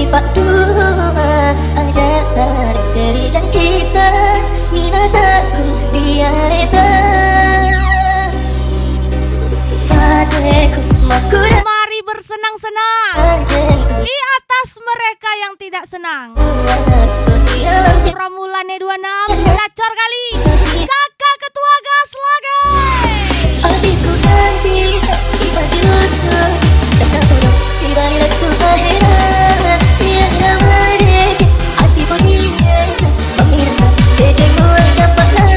Pak dua ajar seri janjita minasaku diareta pateku makura. Mari bersenang-senang di atas mereka yang tidak senang. Pramulane 26 gacor kali. Kakak ketua gas lagi. Adikku nanti pasti lupa tetap bodoh si balik tu akhirat tiada mereka asyik pujian pemirsa dejeng buat cepatlah.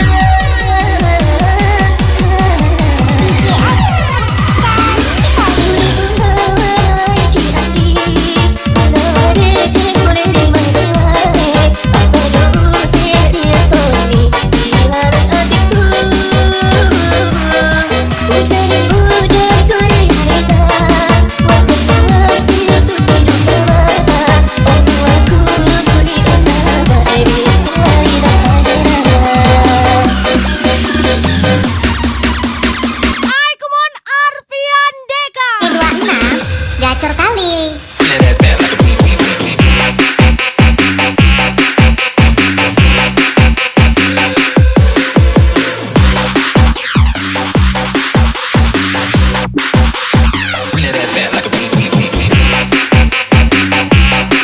Gacor kali.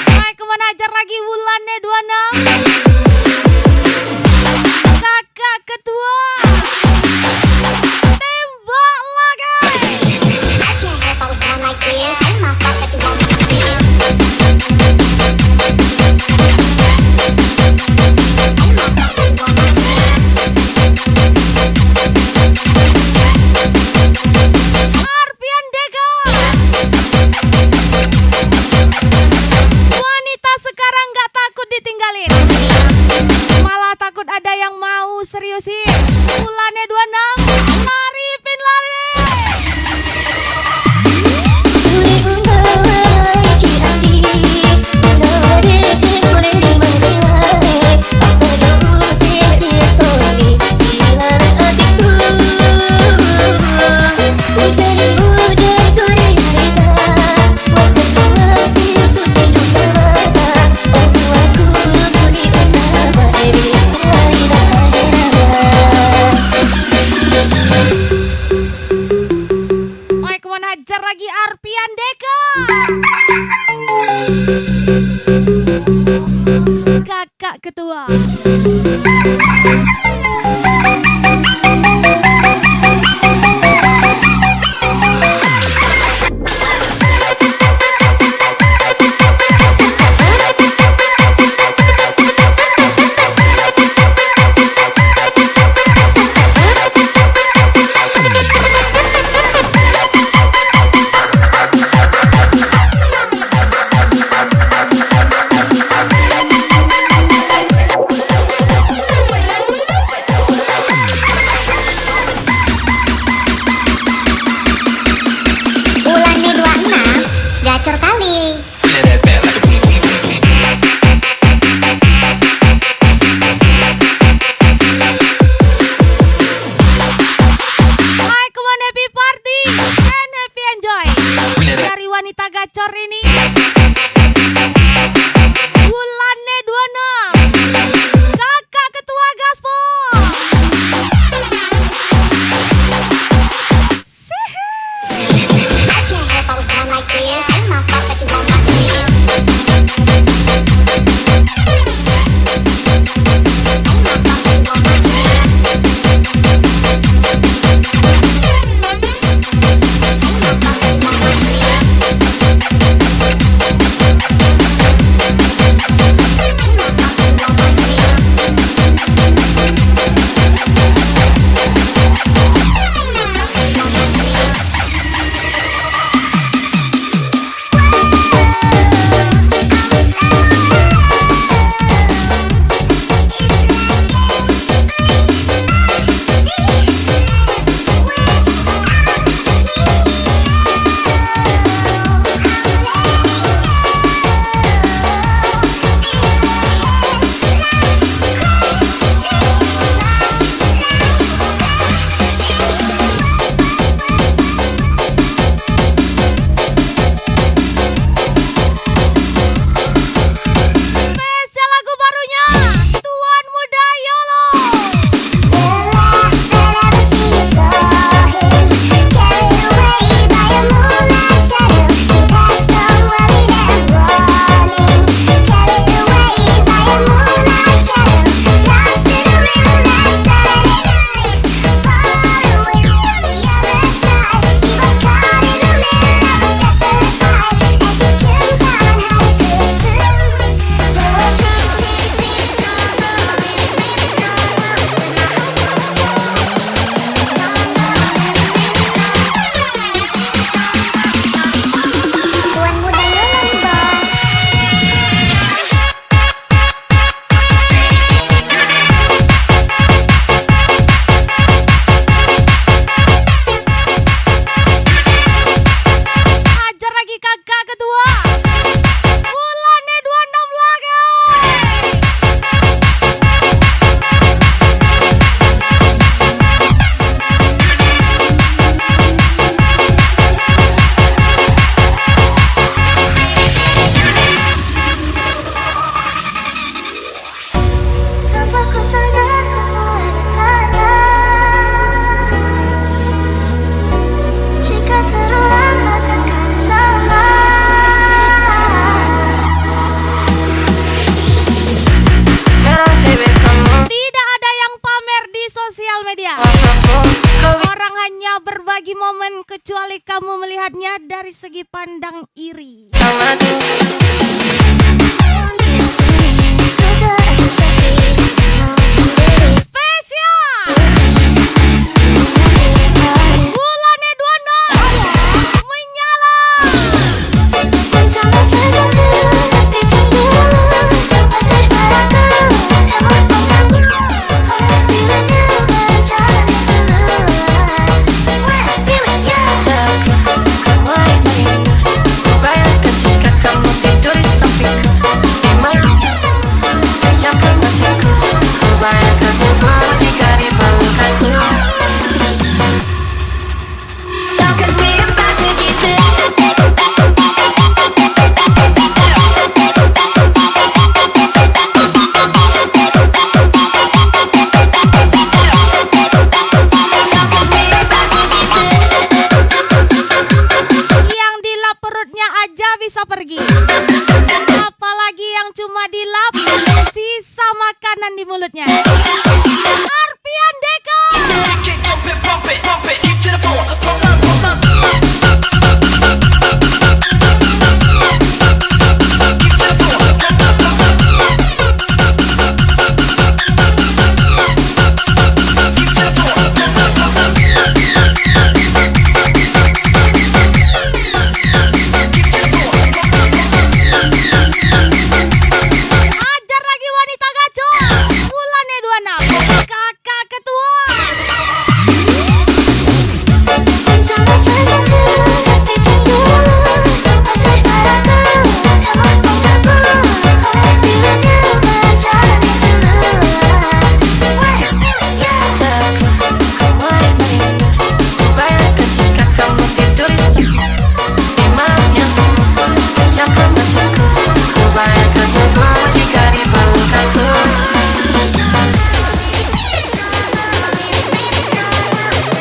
Aku mau ajar lagi bulannya 26. Kakak ketua tembak lagi. Arpian Deka. Wanita sekarang gak takut ditinggalin, malah takut ada yang mau seriusin. Bulannya 26. Arifin lari. Hajar lagi Arpian Deka. Kakak ketua. perutnya dari segi pandang iri. Spesial bulannya 26 menyala. Yang dilap perutnya aja bisa pergi, apalagi yang cuma dilap sisa makanan di mulutnya. Arpian Deka. Ajar lagi wanita gacor. Bulannya 26 kakak ketua.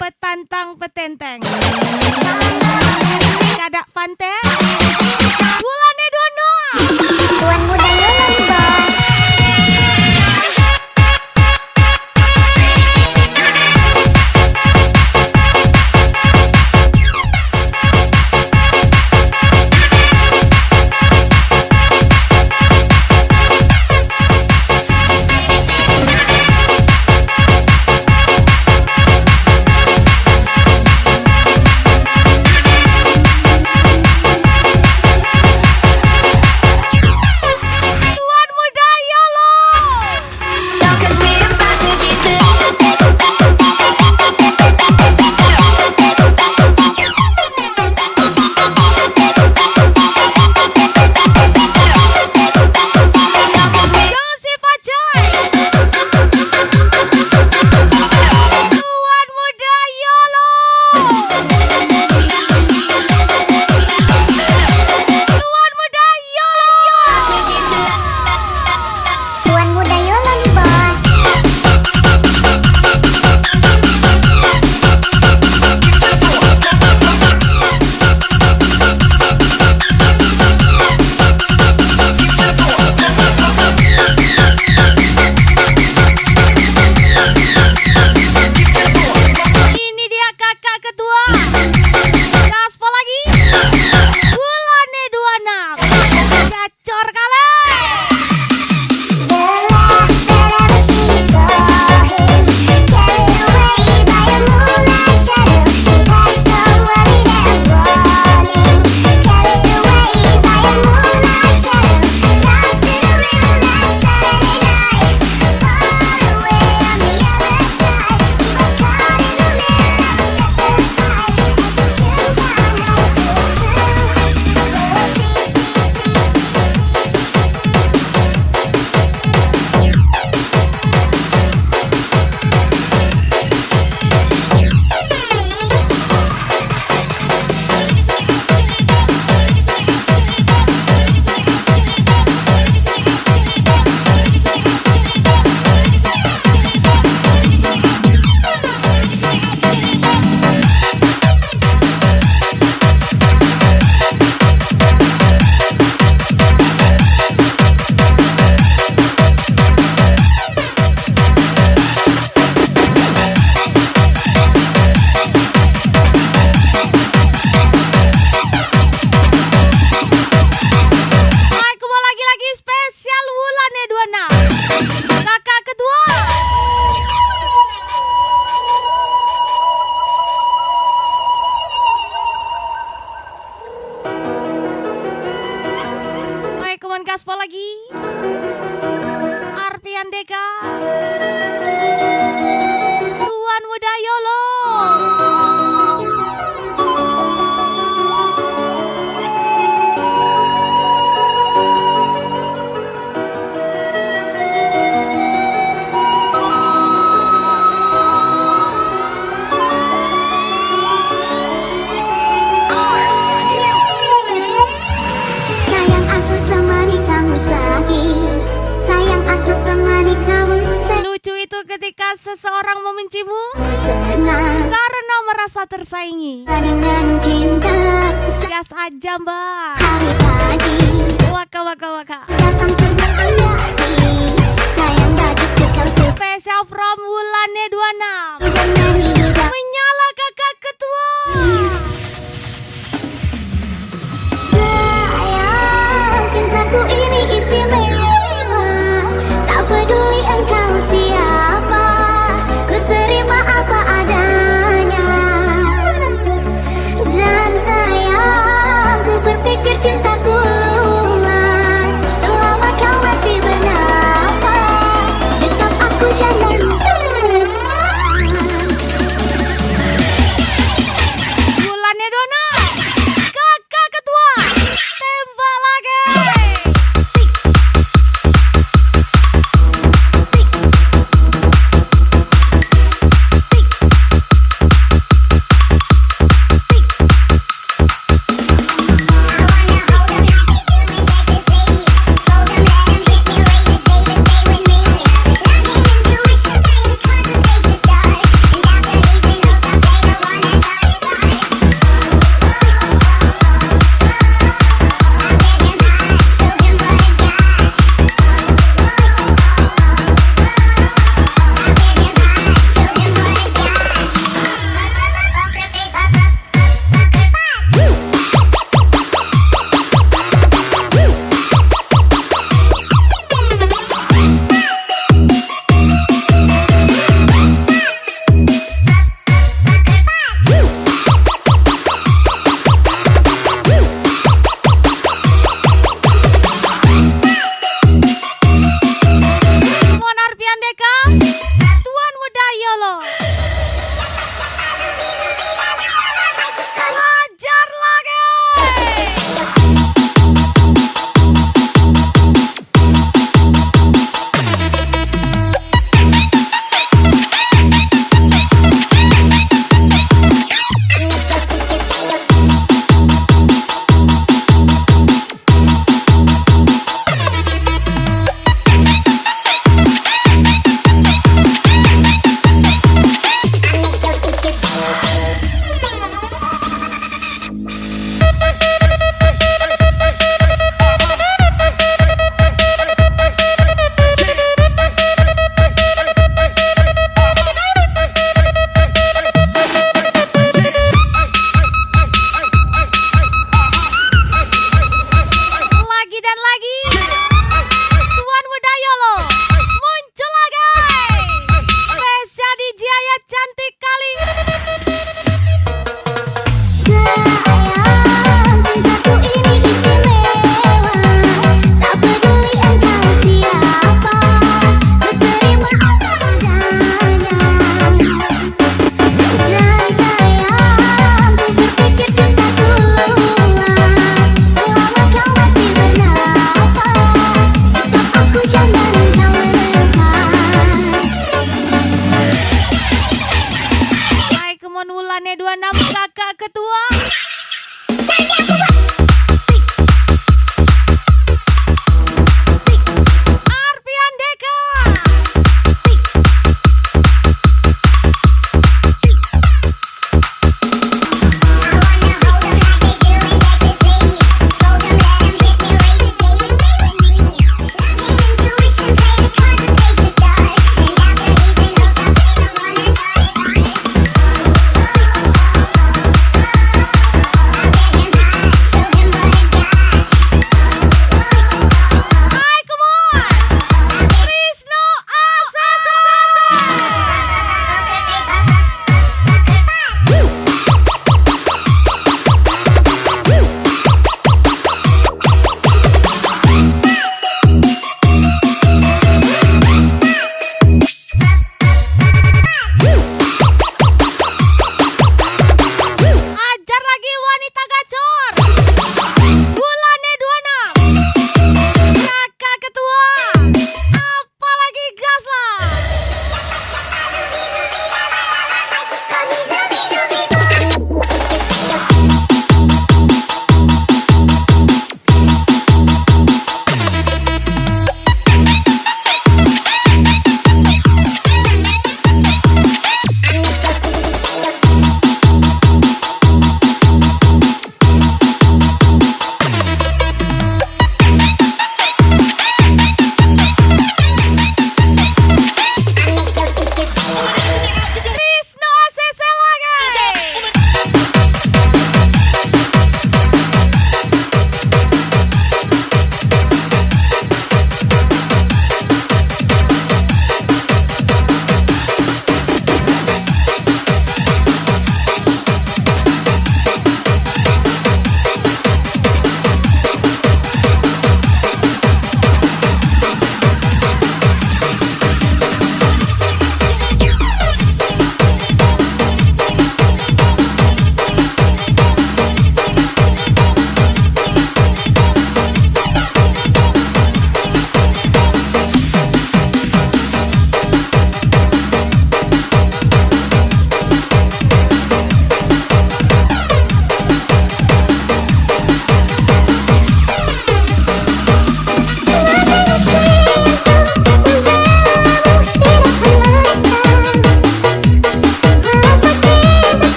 Petantang petenteng, kadak panteng. Bulannya 26 Tuan muda Yolan bos. gaspol lagi. Arpian Deka. Tuan Muda Yolo. Sayang aku temani kamu sehari. Sayang aku temani kamu sehari. Lucu itu ketika seseorang membencimu Senang karena merasa tersaingi. dengan cinta. Gas aja mbak. Hari pagi Waka waka waka. datang terbang lagi. Sayang bagi kau Spesial from bulannya 26. menyanyi juga. Menyala kakak ketua. Sayang, cintaku ini istimewa. Tak peduli engkau siapa, ku terima apa adanya. Dan sayang, ku berpikir cintaku luas.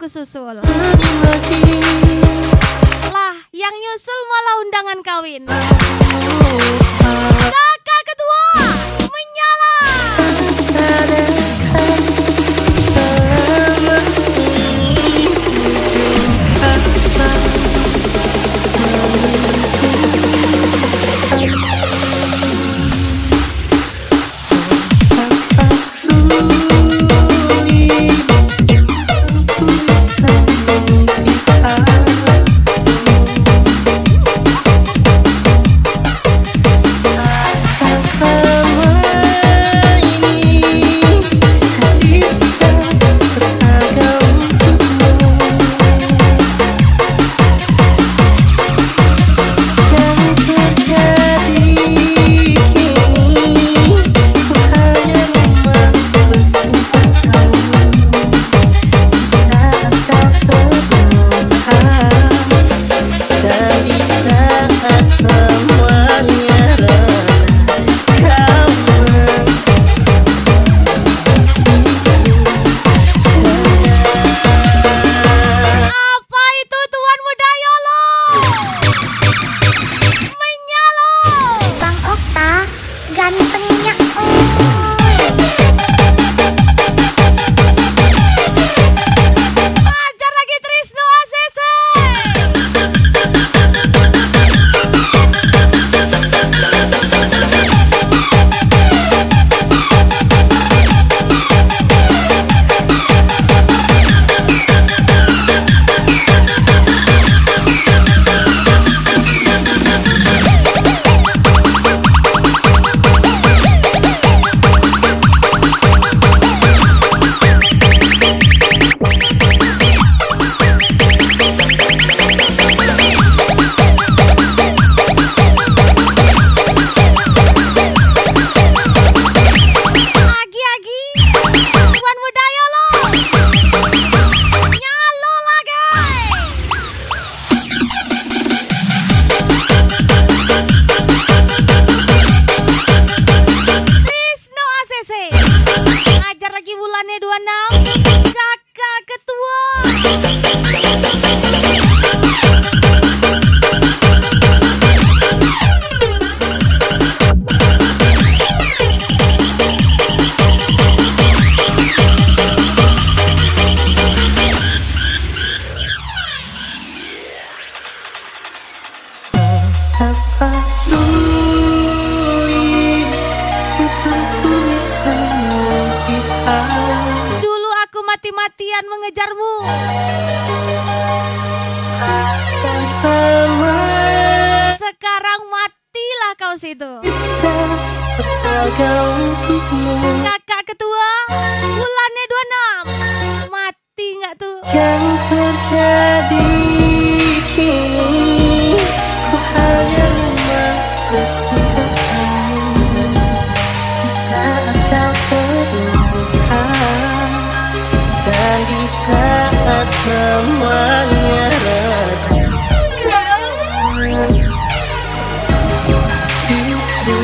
aku susul. Lah, yang nyusul malah undangan kawin. Kakak ketua menyala. Apa itu Tuan Mudayolo? Menyala. Bang Okta, gantengnya Ajar lagi Trisno ACC. Agi-agi Tuan Mudayolo. Nyalo lagi. Trisno ACC. Ajar lagi bulannya 26. Kakak ketua. Apa sulit untuk ku bisa melihat Dulu aku mati-matian mengejarmu. takkan sama Sekarang matilah kau situ. kita berharga untukmu. Kakak ketua, bulannya 26. Mati nggak tuh? Yang terjadi kini ku hanya rumah bersihkanmu di saat kau terluka dan di saat semuanya reda. Itu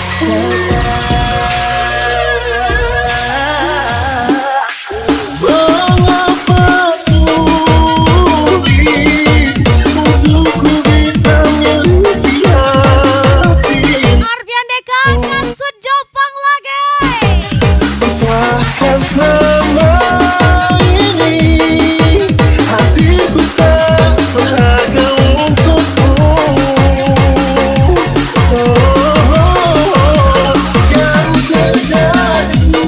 saja. Mengapa sulit untuk ku bisa miliki hati? Arfian Deka, Masud Jopang lagi. Bahkan selama ini hatiku tak berharga untukmu. Yang terjadi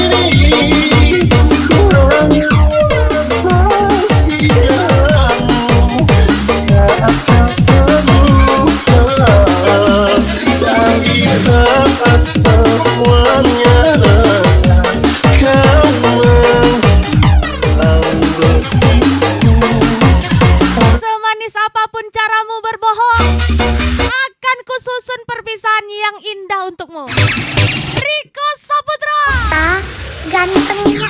ini ku hanya mempersiapkanmu saat kau terluka dan di saat semuanya reda. Kau menghilang begitu. Semanis apapun caramu berbohong, akan kususun perpisahan yang indah untukmu. Riko Saputra. gantengnya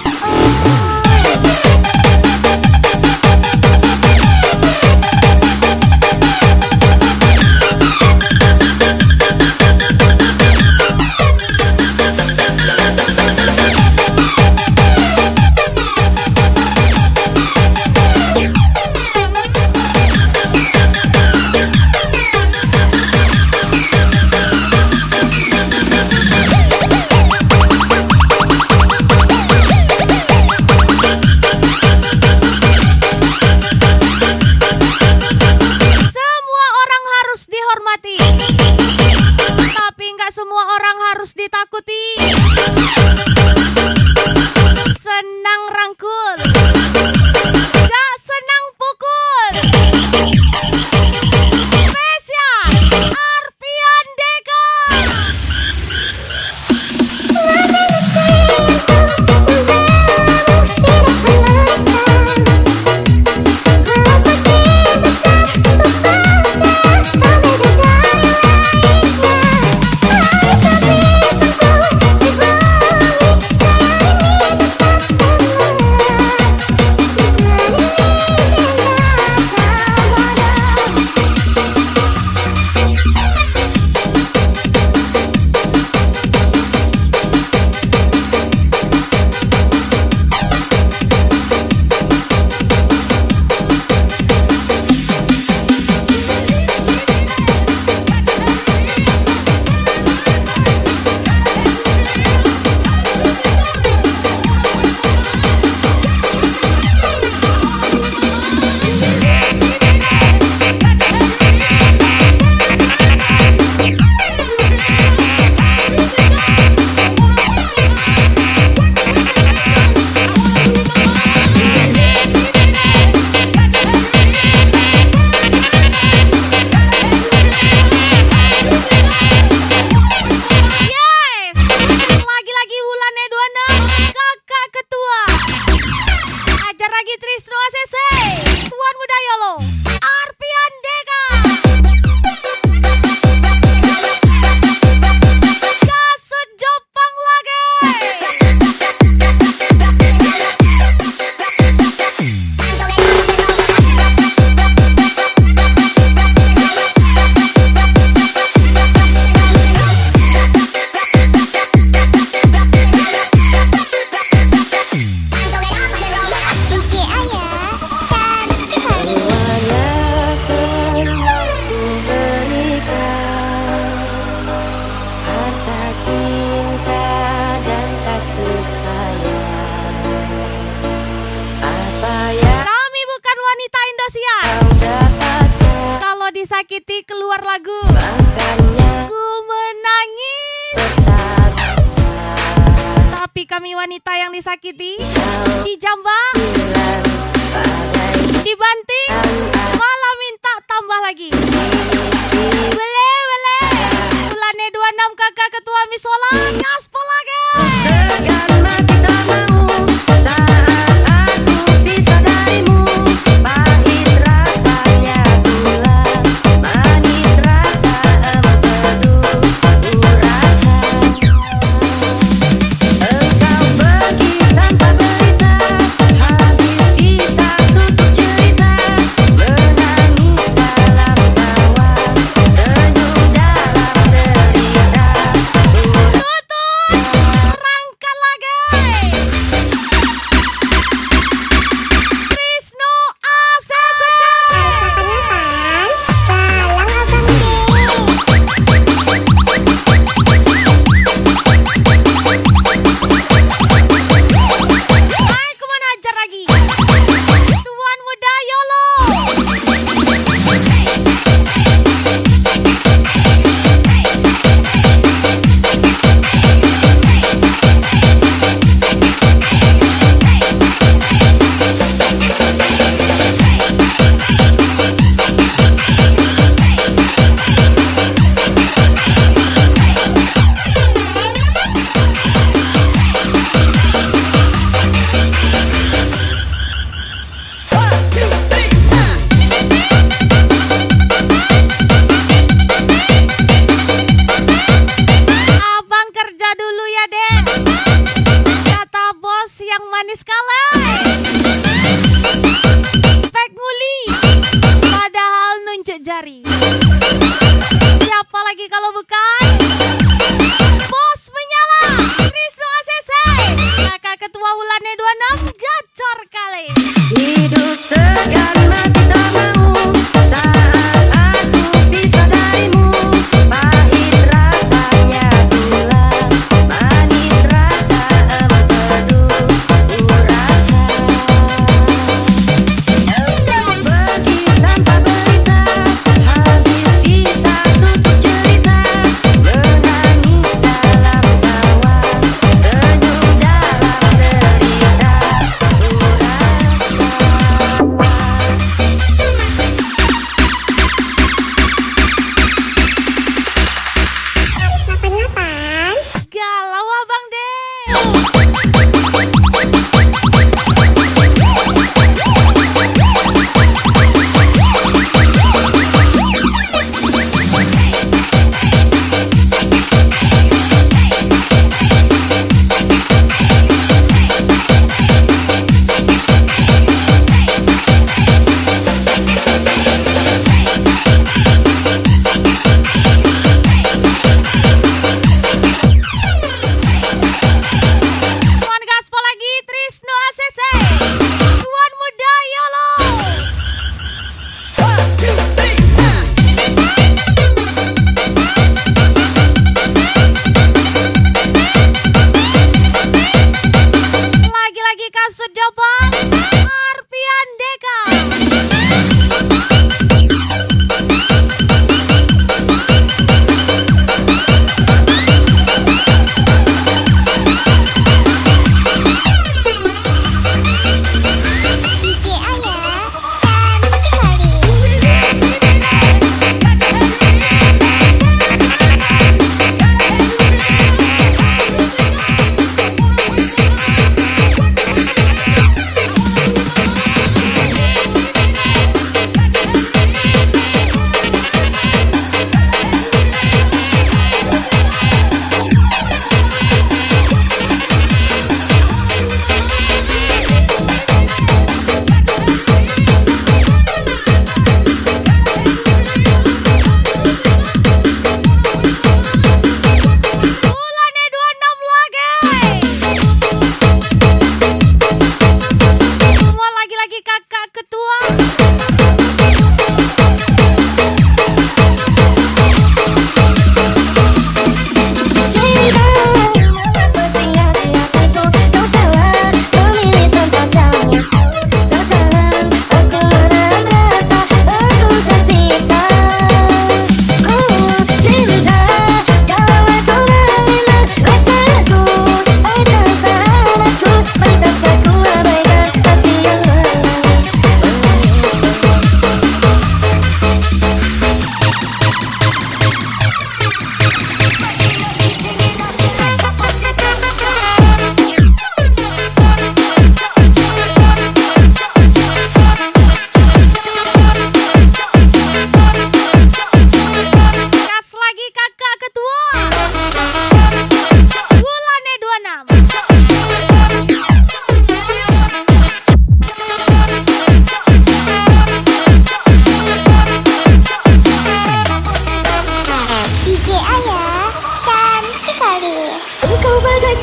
orang harus ditakuti. Senang rangkul, gak senang pukul. Spesial Arpian Deka. Disakiti keluar lagu Ku menangis. Tapi kami wanita yang disakiti, dijambak, dibanting, malah minta tambah lagi. Bele Bulannya 26 kakak ketua Misola gaspol lagi. Segan mati tak mau saat aku disadarimu. Pahit rasanya gula, manis rasa empedu. Ku rasa engkau pergi tanpa berita. Habis kisah tutup cerita. Menangis dalam tawa, senyum dalam derita. Rangkan lagi. Krisno Aku mau hajar lagi. Tuan muda YOLO. Abang kerja dulu ya, Dek. Kata bos yang manis kalah. Spek nguli, padahal nunjuk jari. Siapa lagi kalau bukan bos menyala Krisno ACC, kakak ketua Wulannya 26 gacor kali. Hidup segan mati tak mau saat aku disadarimu. Pahit rasanya gula, manis rasa empedu. Ku rasa engkau pergi tanpa berita. Habis kisah tutup cerita.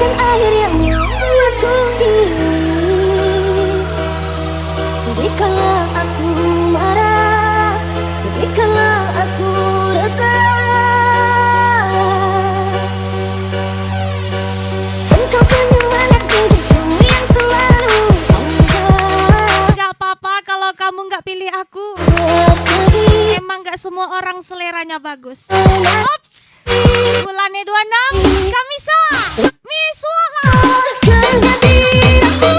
bagaikan air yang membuatku dingin. Dikala aku marah, dikala aku resah, engkau penyemangat hidupku yang selalu ada. Gak apa-apa kalau kamu gak pilih aku. Bersedih Emang gak semua orang seleranya bagus. karena Ops, bulannya 26 Kamisa Misuala. kehadiranmu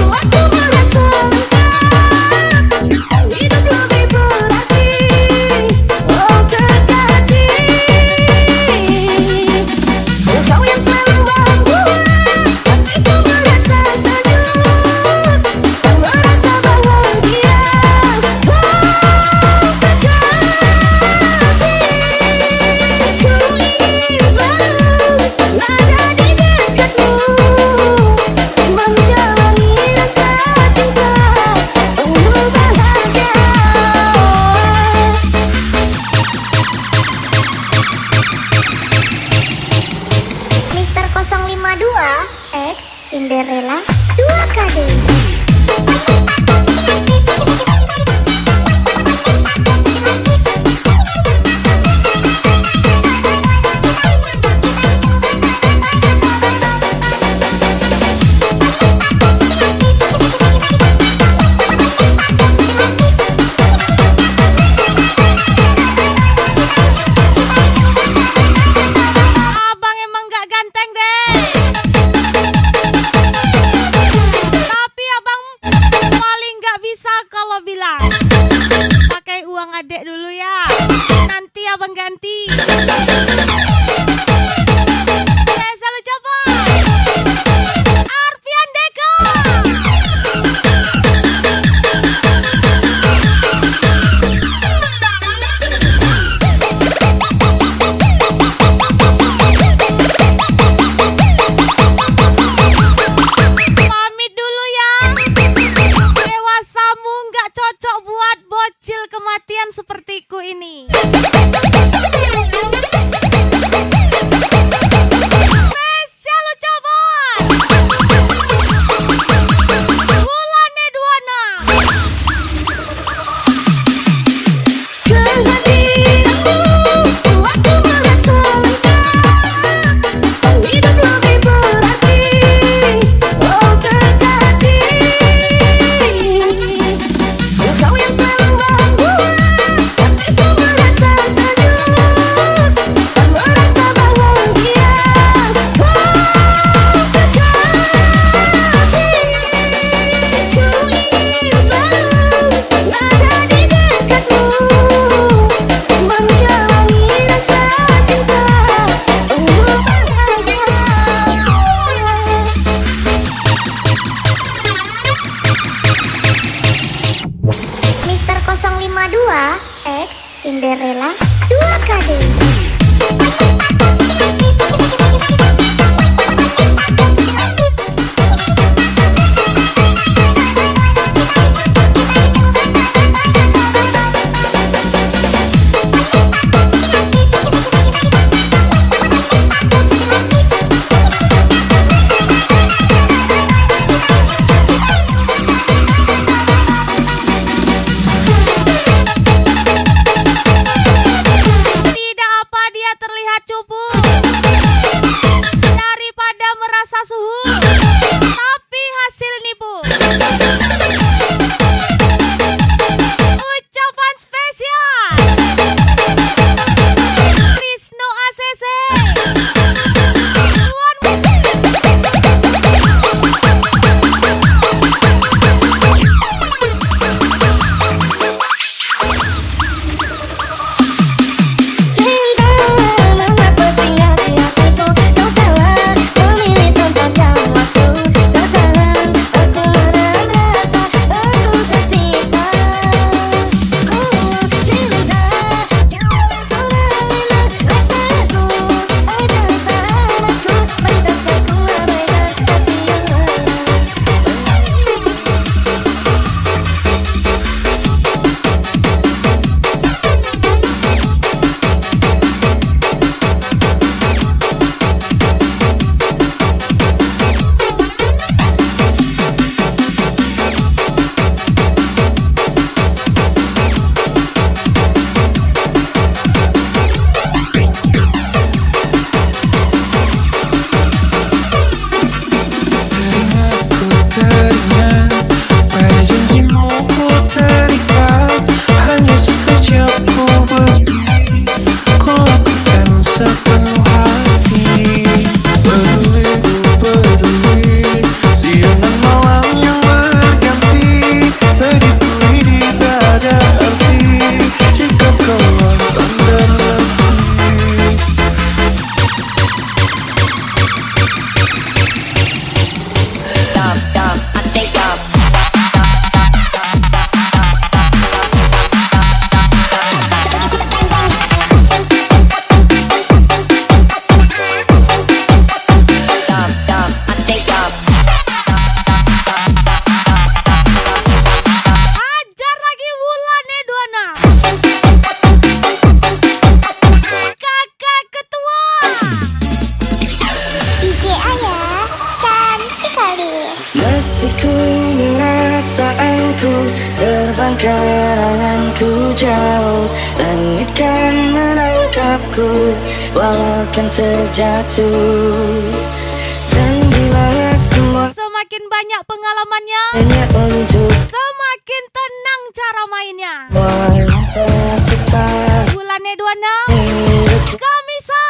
waktu merasa lengkap, hidup lebih berarti. Oh kekasih, engkau yang selalu membuat hatiku merasa sejuk dan merasa bahagia. Oh kekasih, ku ingin selalu ada di dekatmu, menjalani rasa cinta penuh bahagia. Mister 052 X Cinderella 2KD. Abang emang gak ganteng deh, tapi abang paling gak bisa kalau bilang pakai uang adek dulu ya, nanti abang ganti. Selalu coba Arfian Deka. Pamit dulu ya. Dewasamu nggak cocok buat bocil kematian sepertiku ini. Spesial ucapan bulannya 26. Kehadiranmu waktu merasa lengkap, hidup lebih berarti. Oh kekasih, engkau yang selalu membuat hatiku merasa sejuk dan merasa bahagia. Oh kekasih, ku ingin selalu ada di dekatmu, menjalani rasa cinta penuh bahagia. Mister 052 X Cinderella 2KD. Tidak apa dia terlihat cupu, keeranganku jauh, langit kan menangkapku walau kan terjatuh. Dan bila semua Semakin banyak pengalamannya, hanya untuk semakin tenang cara mainnya. yang tercipta Bulannya 26 hidup Kamisa.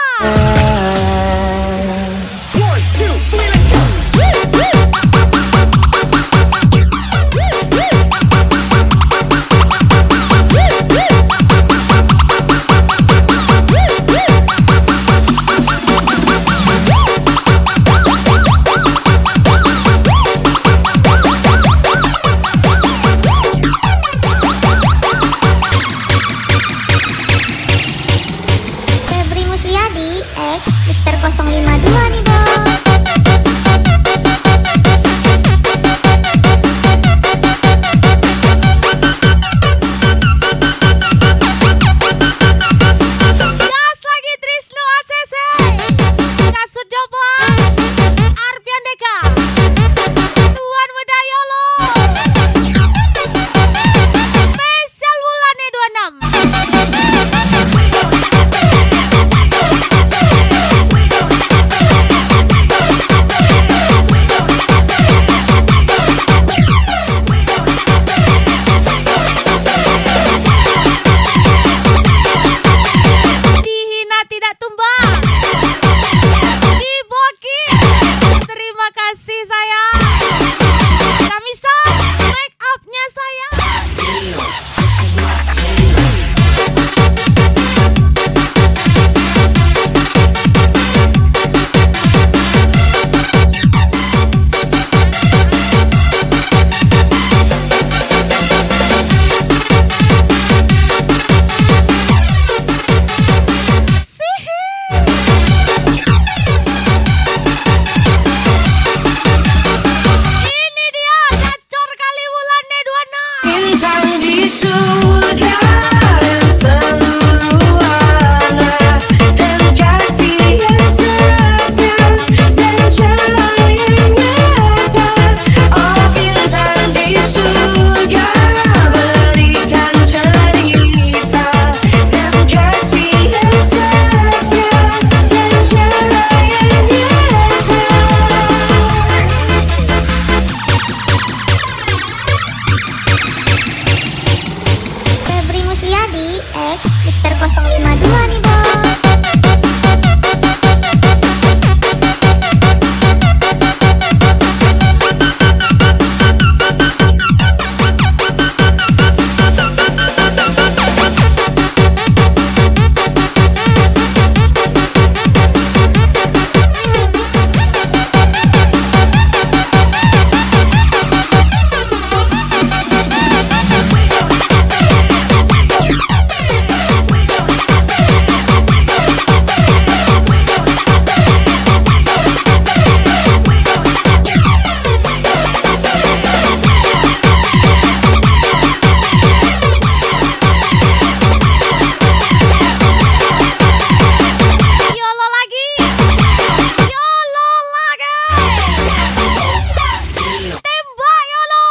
Febri Musliadi X Mister 052 nih bos. Gas lagi Trisno ACC. Kasut Jopa. Arpian Deka. Tuan Wedayolo. Spesial bulannya 26. Dihina tidak tumbang. Diboki. Terima kasih sayang. Kamisa, make up-nya sayang. Ini dia gacor kali bulannya 26. bintang di surga dan seluruh warna, dan kasih yang setia dan cahaya yang nyata. Oh bintang di surga berikan cerita, dan kasih yang setia dan cahaya yang nyata. Febri Musliadi X Mister 052 nih bos. YOLO lagi. YOLO lagi. Tembak YOLO.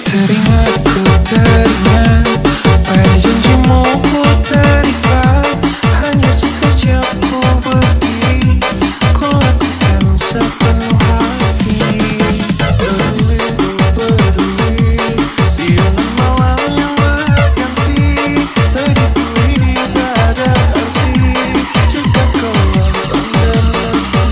Terima ku terima pada janjimu ku terikat. Hanya sekejap ku berdiri, ku lakukan sepenuh hati. Peduli, peduli, siang malam yang berganti. Sedihku ini tak ada arti jika kau langsung dan lebih.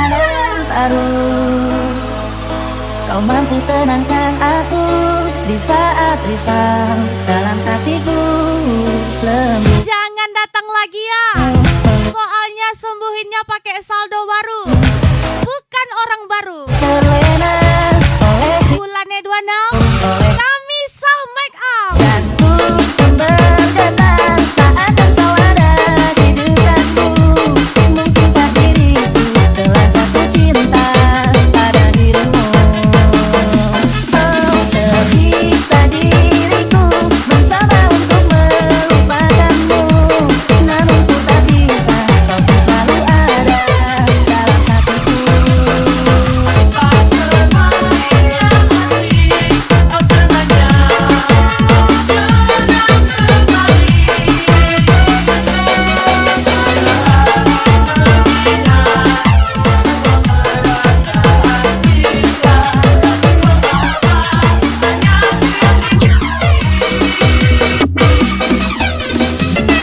dan baru. Kau mampu tenangkan aku di saat risau dalam hatiku lembut. Jangan datang lagi ya. Soalnya sembuhinnya pakai saldo baru. Bukan orang baru. Terlena oleh Bulannya 26 oleh kami sah make up. dan ku bergetar saat engkau ada di dekatku. Mungkinkah diriku telah jatuh cinta pada dirimu? Oh, sebisa diriku mencoba untuk melupakanmu, namun ku tak bisa. Kau pun selalu ada dalam hatiku.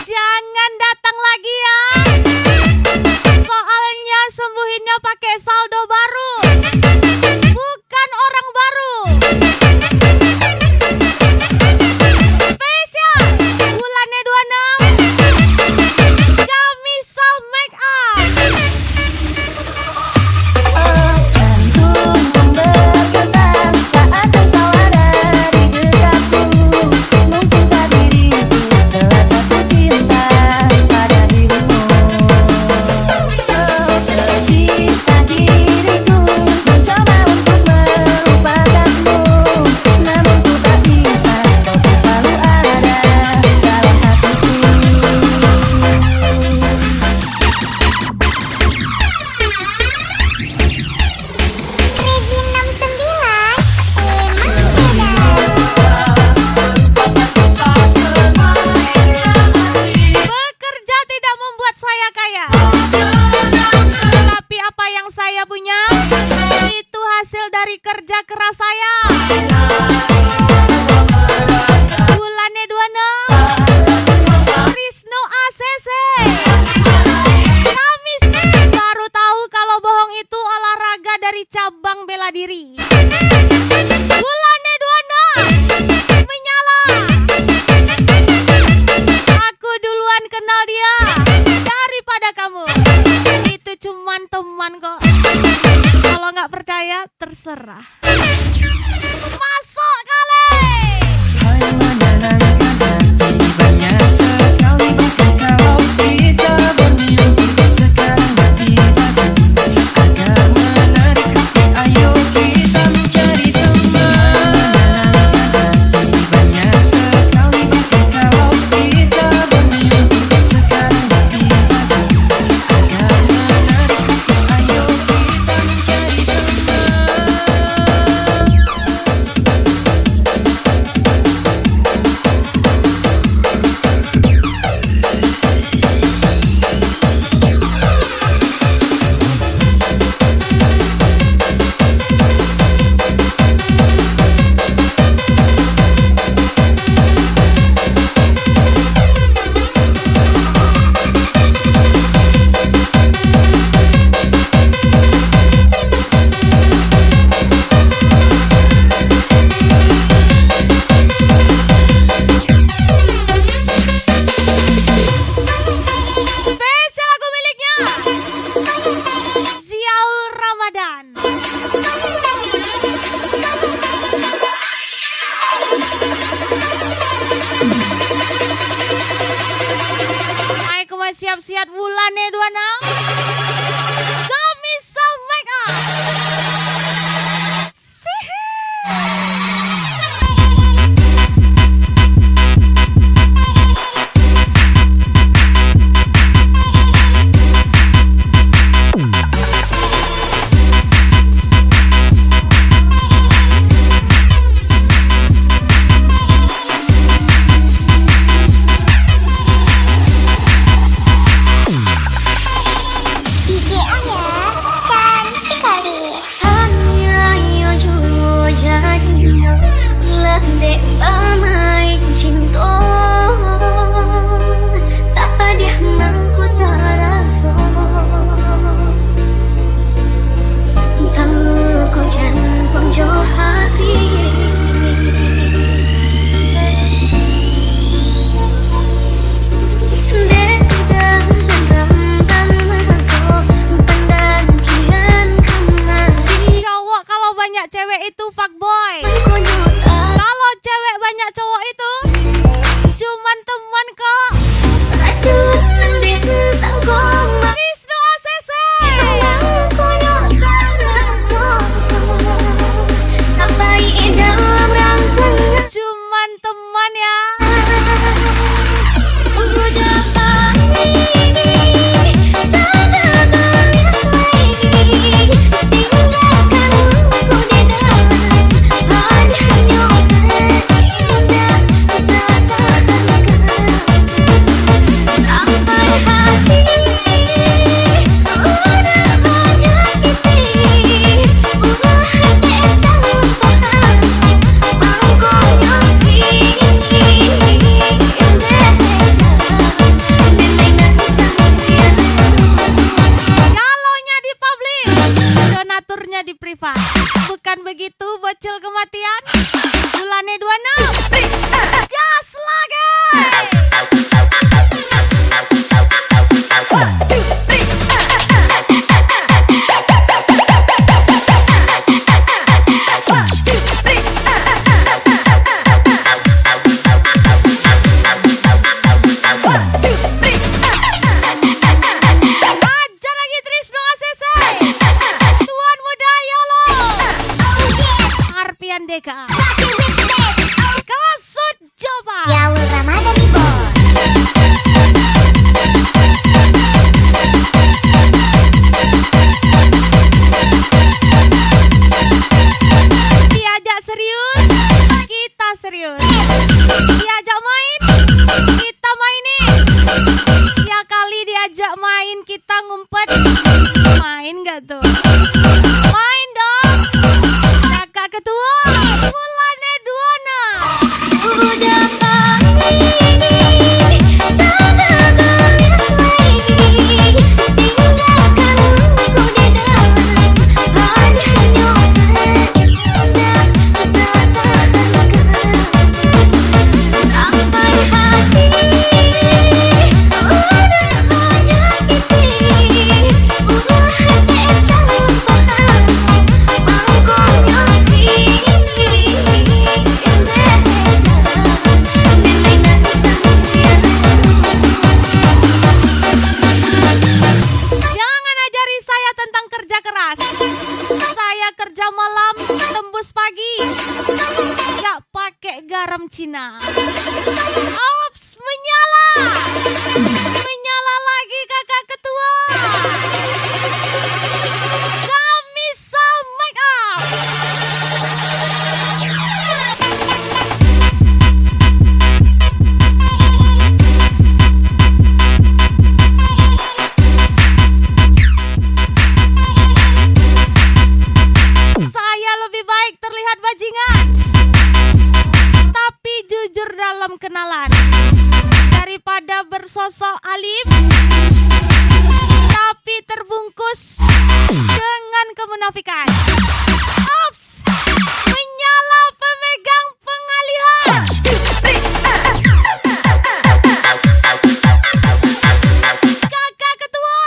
Jangan datang lagi ya. Soalnya sembuhinnya pakai saldo baru. Bukan orang baru. Spesial bulannya 26 kami sah make up. Oh, jantung bergetar saat engkau ada di dekatku. Mungkinkah diriku telah jatuh cinta pada dirimu? Oh, sebisa diriku mencoba untuk melupakanmu, namun ku tak bisa. Kau pun selalu ada dalam hatiku. Regi 69 emang beda. Bekerja tidak membuat saya kaya. Tapi apa yang saya punya itu hasil dari kerja keras saya. Bulannya 26 Krisno ACC. Kamis baru tahu kalau bohong itu olahraga dari cabang bela diri. Bulannya 26 menyala. Aku duluan kenal dia daripada kamu. Itu cuman teman kok. Kalau nggak percaya terserah. Masuk kali. Hai menenangkan hati, banyak sekali bahkan kalau kita bermimpi. Sekarang tiba-tiba agar menarik hati, ayo kita mencari teman. Hati banyak sekali bahkan kalau kita bermimpi. Sekarang tiba-tiba agar menarik hati, ayo kita mencari Spesial lagu miliknya Ziaul Ramadan. Ayo siap-siap bulannya 26 kami sah make up. DJ Tentunya di privat. Bukan begitu bocil kematian? Bulannya 26. Gas lagi. Ajar lagi Trisno ACC. Tuan muda Yolo. Arpian Deka. Kasut Joba. Yaul Ramadhani Bos. Diajak serius, kita serius. Diajak main, kita mainin. Ya kali diajak main kita ngumpet. Main gak tuh? Main dong. Kakak ketua, bulannya 26. Udah pagi, tak ada lagi. Tinggalkan ku di dalam hanya nyokap tak tahankan. Sampai hati udah menyakiti. Ulah hati tak paham mangkuk nyoki. Jangan ajari saya tentang kerja keras. Saya kerja malam, tembus pagi. Gak pakai garam Cina. Ops, menyala. Menyala lagi kakak ketua. Kamisa make up. Saya lebih baik terlihat bajingan, tapi jujur dalam kenalan, daripada bersosok alim, tapi terbungkus dengan kemunafikan. Ops, menyala pemegang pengalihan. Kakak ketua.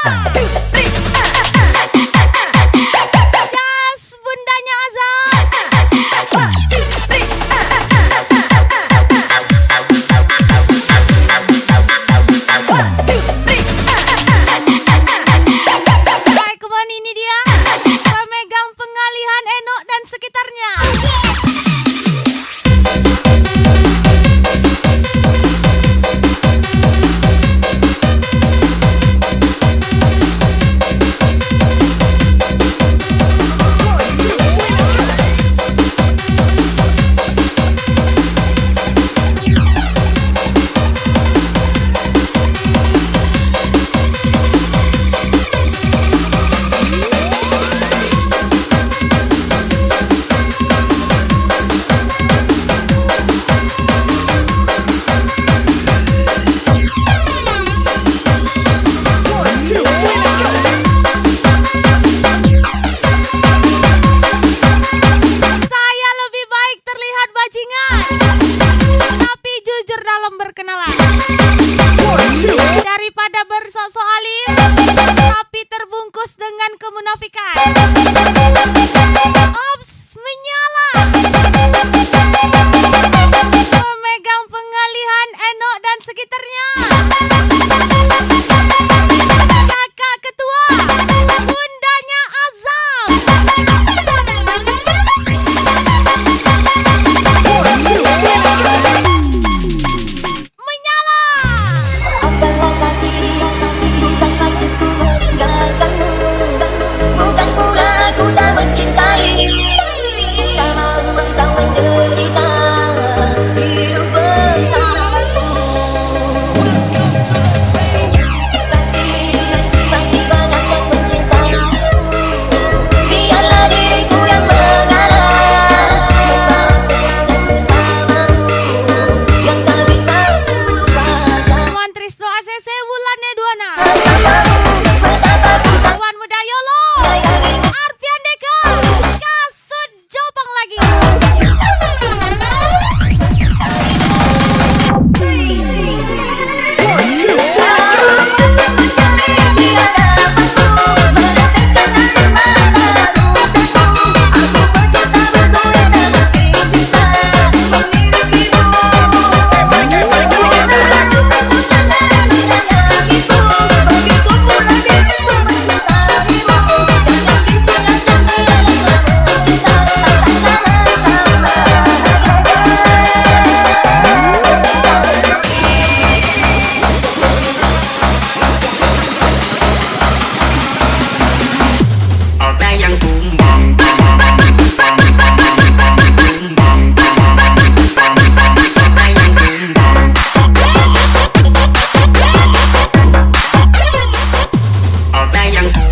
Gas bundanya Azam. Baik, kemana ini dia? Pemegang pengalihan Enok dan sekitarnya. Saya lebih baik terlihat bajingan, tapi jujur dalam berkenalan, daripada bersosok alim, tapi terbungkus dengan kemunafikan. Ops, menyala. Pemegang pengalihan Enok dan sekitarnya. Kakak ketua, bundanya Azam. Menyala. Apalah kasih, bukan maksudku meninggalkanmu. Bukan pula aku tak mencintai. Ada yang